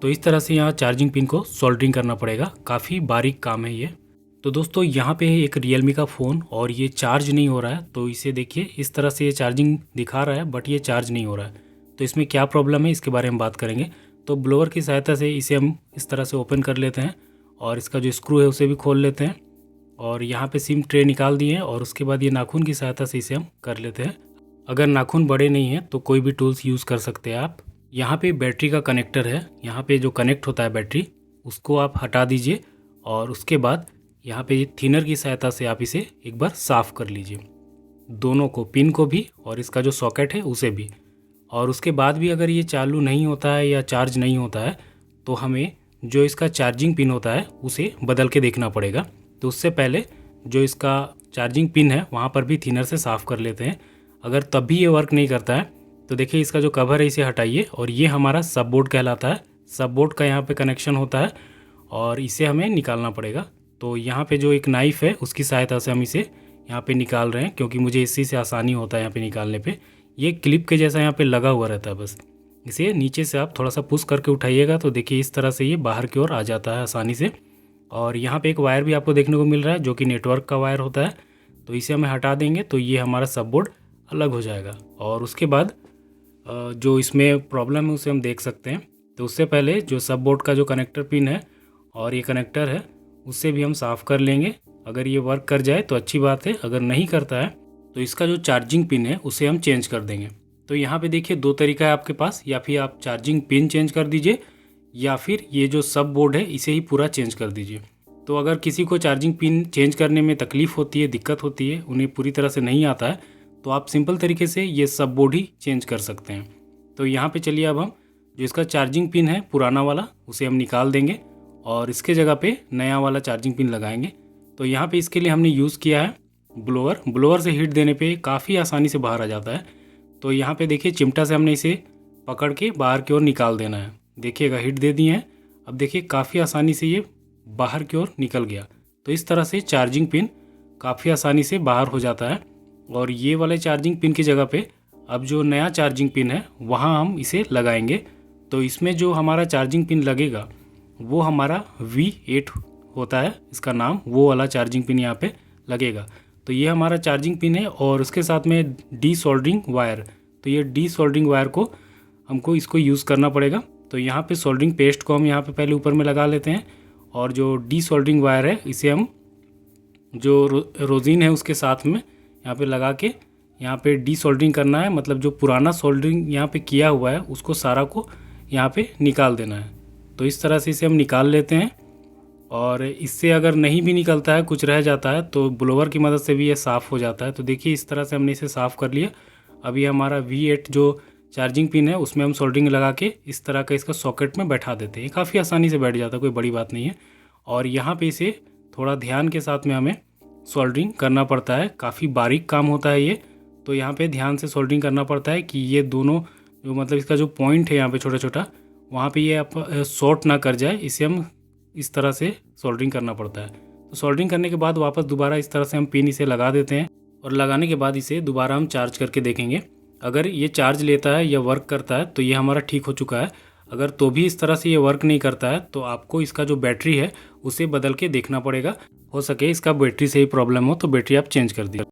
तो इस तरह से यहाँ चार्जिंग पिन को सोल्डरिंग करना पड़ेगा, काफ़ी बारीक काम है ये। तो दोस्तों यहाँ पे है एक रियलमी का फ़ोन और ये चार्ज नहीं हो रहा है। तो इसे देखिए, इस तरह से ये चार्जिंग दिखा रहा है बट ये चार्ज नहीं हो रहा है। तो इसमें क्या प्रॉब्लम है इसके बारे में बात करेंगे। तो ब्लोअर की सहायता से इसे हम इस तरह से ओपन कर लेते हैं और इसका जो स्क्रू है उसे भी खोल लेते हैं और यहाँ पे सिम ट्रे निकाल दिए हैं और उसके बाद ये नाखून की सहायता से इसे हम कर लेते हैं। अगर नाखून बड़े नहीं हैं तो कोई भी टूल्स यूज़ कर सकते हैं आप। यहाँ पे बैटरी का कनेक्टर है, यहाँ पे जो कनेक्ट होता है बैटरी उसको आप हटा दीजिए और उसके बाद यहाँ पे थिनर की सहायता से आप इसे एक बार साफ़ कर लीजिए, दोनों को, पिन को भी और इसका जो सॉकेट है उसे भी। और उसके बाद भी अगर ये चालू नहीं होता है या चार्ज नहीं होता है तो हमें जो इसका चार्जिंग पिन होता है उसे बदल के देखना पड़ेगा। तो उससे पहले जो इसका चार्जिंग पिन है वहाँ पर भी थिनर से साफ़ कर लेते हैं। अगर तब भी ये वर्क नहीं करता है तो देखिए इसका जो कवर है इसे हटाइए और ये हमारा सब बोर्ड कहलाता है। सब बोर्ड का यहाँ पे कनेक्शन होता है और इसे हमें निकालना पड़ेगा। तो यहाँ पे जो एक नाइफ़ है उसकी सहायता से हम इसे यहाँ पे निकाल रहे हैं क्योंकि मुझे इसी से आसानी होता है यहाँ पे निकालने पे। ये क्लिप के जैसा यहाँ पे लगा हुआ रहता है, बस इसे नीचे से आप थोड़ा सा पुश करके उठाइएगा तो देखिए इस तरह से ये बाहर की ओर आ जाता है आसानी से। और यहाँ पे एक वायर भी आपको देखने को मिल रहा है जो कि नेटवर्क का वायर होता है। तो इसे हमें हटा देंगे तो ये हमारा सब बोर्ड अलग हो जाएगा और उसके बाद जो इसमें प्रॉब्लम है उसे हम देख सकते हैं। तो उससे पहले जो सब बोर्ड का जो कनेक्टर पिन है और ये कनेक्टर है उससे भी हम साफ़ कर लेंगे। अगर ये वर्क कर जाए तो अच्छी बात है, अगर नहीं करता है तो इसका जो चार्जिंग पिन है उसे हम चेंज कर देंगे। तो यहाँ पे देखिए दो तरीका है आपके पास, या फिर आप चार्जिंग पिन चेंज कर दीजिए या फिर ये जो सब बोर्ड है इसे ही पूरा चेंज कर दीजिए। तो अगर किसी को चार्जिंग पिन चेंज करने में तकलीफ़ होती है, दिक्कत होती है, उन्हें पूरी तरह से नहीं आता है तो आप सिंपल तरीके से ये सब बोर्ड ही चेंज कर सकते हैं। तो यहाँ पे चलिए अब हम जो इसका चार्जिंग पिन है पुराना वाला उसे हम निकाल देंगे और इसके जगह पे नया वाला चार्जिंग पिन लगाएंगे। तो यहाँ पे इसके लिए हमने यूज़ किया है ब्लोअर। ब्लोअर से हीट देने पे काफ़ी आसानी से बाहर आ जाता है। तो यहाँ पे देखिए चिमटा से हमने इसे पकड़ के बाहर की ओर निकाल देना है। देखिएगा हीट दे दिए हैं, अब देखिए काफ़ी आसानी से ये बाहर की ओर निकल गया। तो इस तरह से चार्जिंग पिन काफ़ी आसानी से बाहर हो जाता है। और ये वाले चार्जिंग पिन की जगह पे अब जो नया चार्जिंग पिन है वहाँ हम इसे लगाएंगे। तो इसमें जो हमारा चार्जिंग पिन लगेगा वो हमारा V8 होता है इसका नाम, वो वाला चार्जिंग पिन यहाँ पे लगेगा। तो ये हमारा चार्जिंग पिन है और उसके साथ में डी सोल्डरिंग वायर। तो ये डी सोल्डरिंग वायर को हमको इसको यूज़ करना पड़ेगा। तो यहाँ पे सोल्डरिंग पेस्ट को हम यहाँ पे पहले ऊपर में लगा लेते हैं और जो डी सोल्डरिंग वायर है इसे हम जो रोजिन है उसके साथ में यहाँ पे लगा के यहाँ पे डी सोल्डरिंग करना है। मतलब जो पुराना सोल्डरिंग यहाँ पे किया हुआ है उसको सारा को यहाँ पे निकाल देना है। तो इस तरह से इसे हम निकाल लेते हैं और इससे अगर नहीं भी निकलता है, कुछ रह जाता है तो ब्लोअर की मदद से भी ये साफ़ हो जाता है। तो देखिए इस तरह से हमने इसे साफ़ कर लिया। अभी हमारा V8 जो चार्जिंग पिन है उसमें हम सोल्डरिंग लगा के इस तरह का इसका सॉकेट में बैठा देते हैं। काफ़ी आसानी से बैठ जाता है, कोई बड़ी बात नहीं है। और यहाँ पे इसे थोड़ा ध्यान के साथ में हमें सोल्डरिंग करना पड़ता है, काफ़ी बारीक काम होता है ये। तो यहाँ पे ध्यान से सोल्डरिंग करना पड़ता है कि ये दोनों जो मतलब इसका जो पॉइंट है यहाँ पे छोटा छोटा, वहाँ पे ये आप शॉर्ट ना कर जाए, इसे हम इस तरह से सोल्डरिंग करना पड़ता है। तो सोल्डरिंग करने के बाद वापस दोबारा इस तरह से हम पिन इसे लगा देते हैं और लगाने के बाद इसे दोबारा हम चार्ज करके देखेंगे। अगर ये चार्ज लेता है या वर्क करता है तो ये हमारा ठीक हो चुका है। अगर तो भी इस तरह से ये वर्क नहीं करता है तो आपको इसका जो बैटरी है उसे बदल के देखना पड़ेगा। हो सके इसका बैटरी से ही प्रॉब्लम हो तो बैटरी आप चेंज कर दीजिए।